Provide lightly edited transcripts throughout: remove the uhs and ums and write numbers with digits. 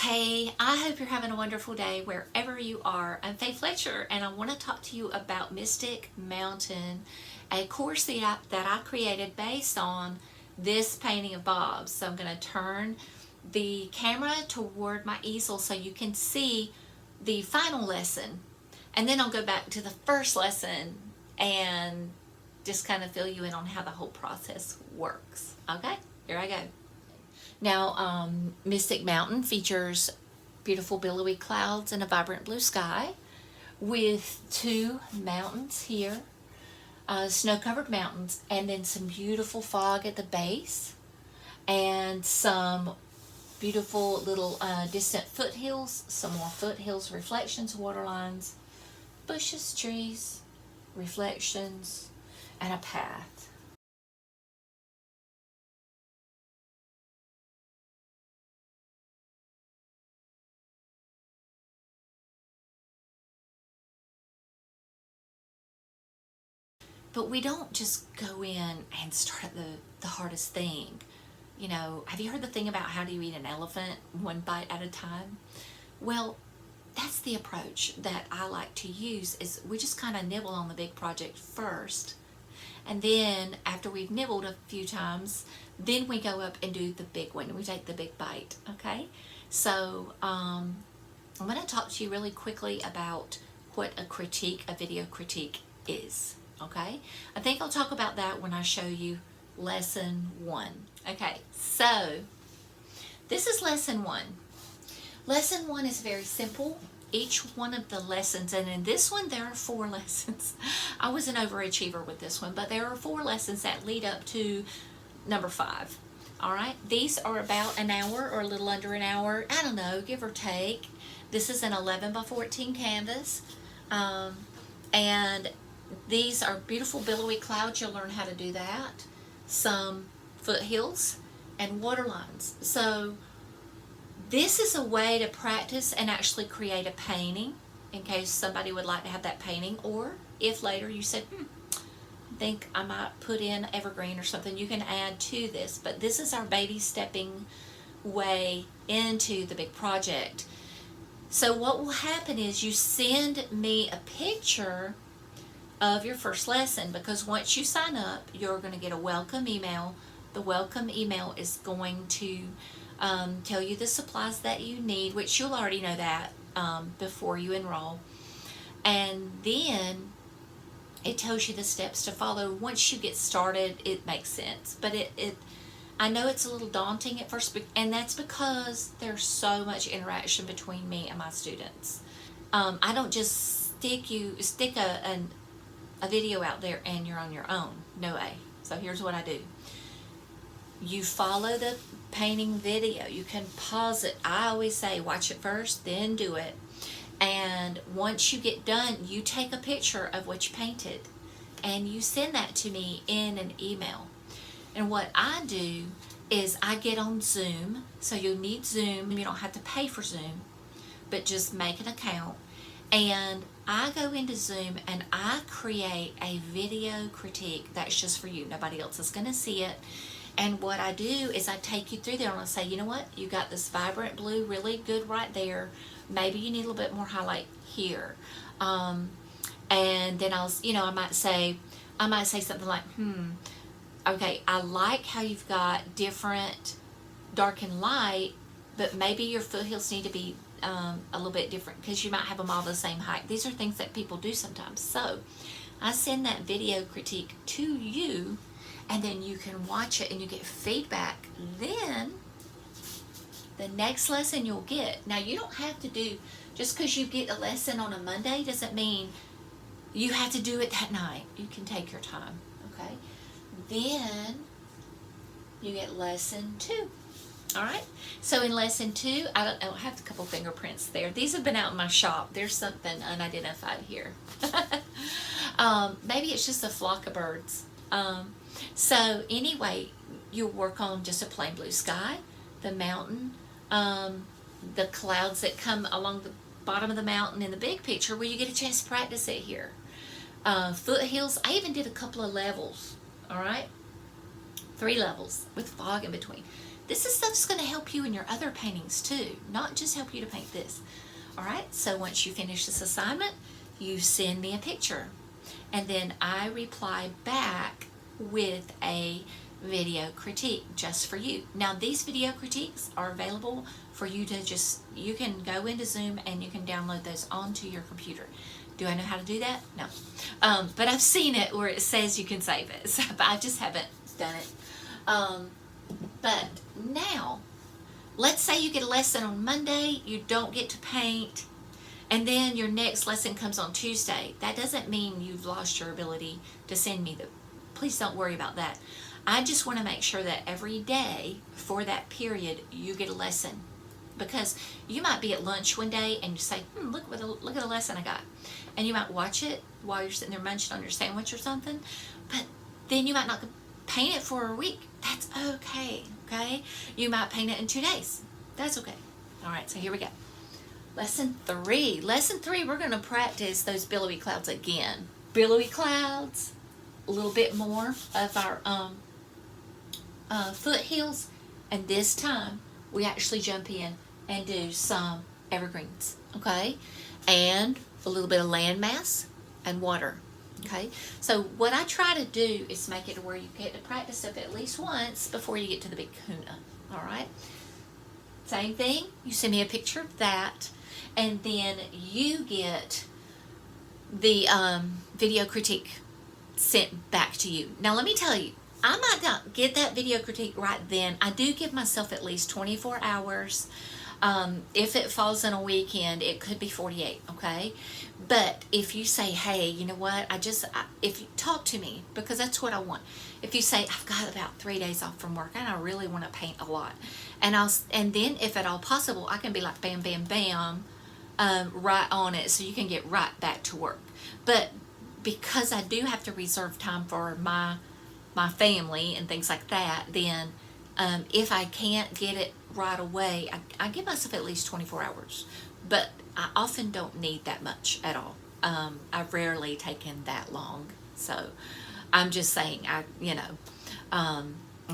Hey, I hope you're having a wonderful day wherever you are. I'm Faye Fletcher, and I want to talk to you about Mystic Mountain, a course that I created based on this painting of Bob's. So I'm going to turn the camera toward my easel so you can see the final lesson. And then I'll go back to the first lesson and just kind of fill you in on how the whole process works. Okay, here I go. Now, Mystic Mountain features beautiful billowy clouds and a vibrant blue sky with two mountains here, snow-covered mountains, and then some beautiful fog at the base, and some beautiful little distant foothills, some more foothills, reflections, waterlines, bushes, trees, reflections, and a path. But we don't just go in and start at the hardest thing. You know, have you heard the thing about how do you eat an elephant one bite at a time? Well, that's the approach that I like to use is we just kind of nibble on the big project first. And then after we've nibbled a few times, then we go up and do the big one. We take the big bite, okay? So I'm going to talk to you really quickly about what a video critique is. Okay, I think I'll talk about that when I show you lesson 1. Okay, so this is lesson 1. Lesson 1 is very simple. Each one of the lessons, and in this one there are 4 lessons. I was an overachiever with this one, but there are 4 lessons that lead up to number 5. All right, these are about an hour or a little under an hour. I don't know, give or take. This is an 11 by 14 canvas, and these are beautiful billowy clouds. You'll learn how to do that. Some foothills and water lines. So this is a way to practice and actually create a painting in case somebody would like to have that painting, or if later you said, I think I might put in evergreen or something, you can add to this. But this is our baby stepping way into the big project. So what will happen is you send me a picture of your first lesson, because once you sign up, you're going to get a welcome email. The welcome email is going to tell you the supplies that you need, which you'll already know that before you enroll. And then it tells you the steps to follow. Once you get started, it makes sense. But I know it's a little daunting at first, and that's because there's so much interaction between me and my students. I don't just stick a video out there and you're on your own. No way. So here's what I do. You follow the painting video. You can pause it. I always say watch it first, then do it. And once you get done, you take a picture of what you painted and you send that to me in an email. And what I do is I get on Zoom. So you'll need Zoom. You don't have to pay for Zoom, but just make an account. And I go into Zoom and I create a video critique that's just for you. Nobody else is going to see it. And what I do is I take you through there and I say, you know what? You got this vibrant blue really good right there. Maybe you need a little bit more highlight here. And then I might say something like, okay, I like how you've got different dark and light, but maybe your foothills need to be a little bit different because you might have them all the same height. These are things that people do sometimes. So I send that video critique to you, and then you can watch it and you get feedback. Then the next lesson you'll get, now you don't have to do, just because you get a lesson on a Monday doesn't mean you have to do it that night. You can take your time, okay? Then you get lesson 2. All right, so in lesson 2, I don't have a couple fingerprints there. These have been out in my shop. There's something unidentified here. Maybe it's just a flock of birds. So anyway, you'll work on just a plain blue sky, the mountain, the clouds that come along the bottom of the mountain in the big picture where you get a chance to practice it here. Foothills, I even did a couple of levels, all right? 3 levels with fog in between. this is stuff that's going to help you in your other paintings too, not just help you to paint this. All right, so once you finish this assignment, you send me a picture, and then I reply back with a video critique just for you. Now, these video critiques are available for you to you can go into Zoom and you can download those onto your computer. Do I know how to do that? No. But I've seen it where it says you can save it, so, but I just haven't done it. But now, let's say you get a lesson on Monday, you don't get to paint, and then your next lesson comes on Tuesday. That doesn't mean you've lost your ability to send me please don't worry about that. I just want to make sure that every day for that period you get a lesson, because you might be at lunch one day and you say, look at the lesson I got, and you might watch it while you're sitting there munching on your sandwich or something, but then you might not paint it for a week. That's okay. You might paint it in 2 days. That's okay. All right, so here we go. Lesson 3, we're going to practice those billowy clouds again. Billowy clouds, a little bit more of our foothills, and this time we actually jump in and do some evergreens, okay? And a little bit of landmass and water, okay? So what I try to do is make it where you get to practice it at least once before you get to the big kahuna, all right? Same thing, you send me a picture of that, and then you get the video critique sent back to you. Now let me tell you, I might not get that video critique right then. I do give myself at least 24 hours. If it falls in a weekend, it could be 48, okay? But if you say, hey, you know what, if you talk to me, because that's what I want. If you say, I've got about 3 days off from work and I really want to paint a lot, and then if at all possible, I can be like bam, bam, bam, right on it, so you can get right back to work. But because I do have to reserve time for my family and things like that, then if I can't get it right away, I give myself at least 24 hours. But I often don't need that much at all. I've rarely taken that long. So I'm just saying, I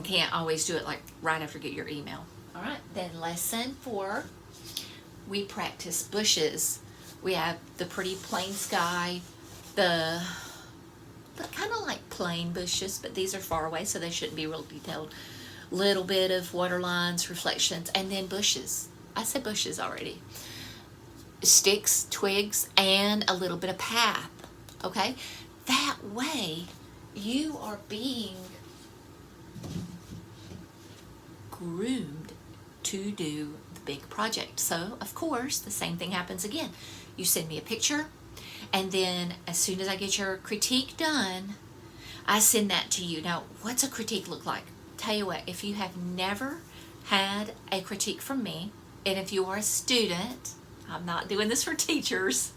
can't always do it like right after you get your email. All right, then lesson 4, we practice bushes. We have the pretty plain sky, but kind of like plain bushes, but these are far away, so they shouldn't be real detailed. Little bit of water lines, reflections, and then bushes. I said bushes already. Sticks, twigs, and a little bit of path, okay? That way, you are being groomed to do the big project. So, of course, the same thing happens again. You send me a picture, and then as soon as I get your critique done, I send that to you. Now, what's a critique look like? Tell you what, if you have never had a critique from me, and if you are a student, I'm not doing this for teachers,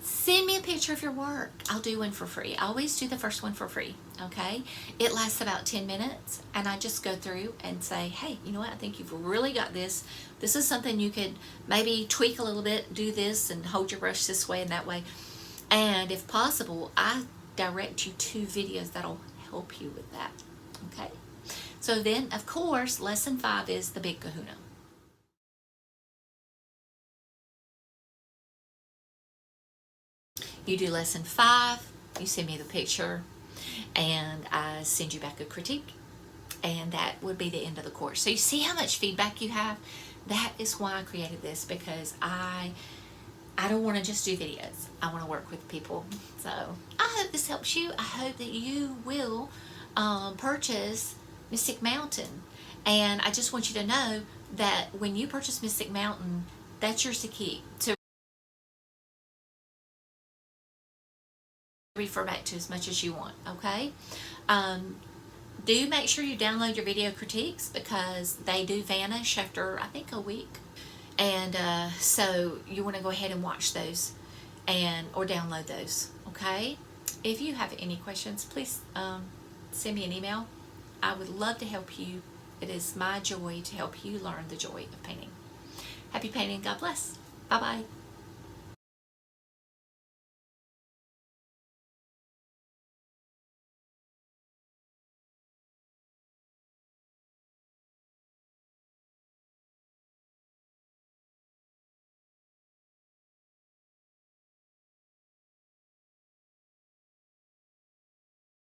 send me a picture of your work. I'll do one for free. I always do the first one for free, okay? It lasts about 10 minutes, and I just go through and say, hey, you know what, I think you've really got this. This is something you could maybe tweak a little bit, do this, and hold your brush this way and that way. And if possible, I direct you to videos that'll help you with that, okay? So then, of course, lesson 5 is the big kahuna. You do lesson 5, you send me the picture, and I send you back a critique, and that would be the end of the course. So you see how much feedback you have? That is why I created this, because I don't want to just do videos. I want to work with people. So I hope this helps you. I hope that you will purchase Mystic Mountain. And I just want you to know that when you purchase Mystic Mountain, that's yours to keep, to refer back to as much as you want, okay? Do make sure you download your video critiques, because they do vanish after, I think, a week. And so you want to go ahead and watch those or download those, okay? If you have any questions, please send me an email. I would love to help you. It is my joy to help you learn the joy of painting. Happy painting. God bless. Bye-bye.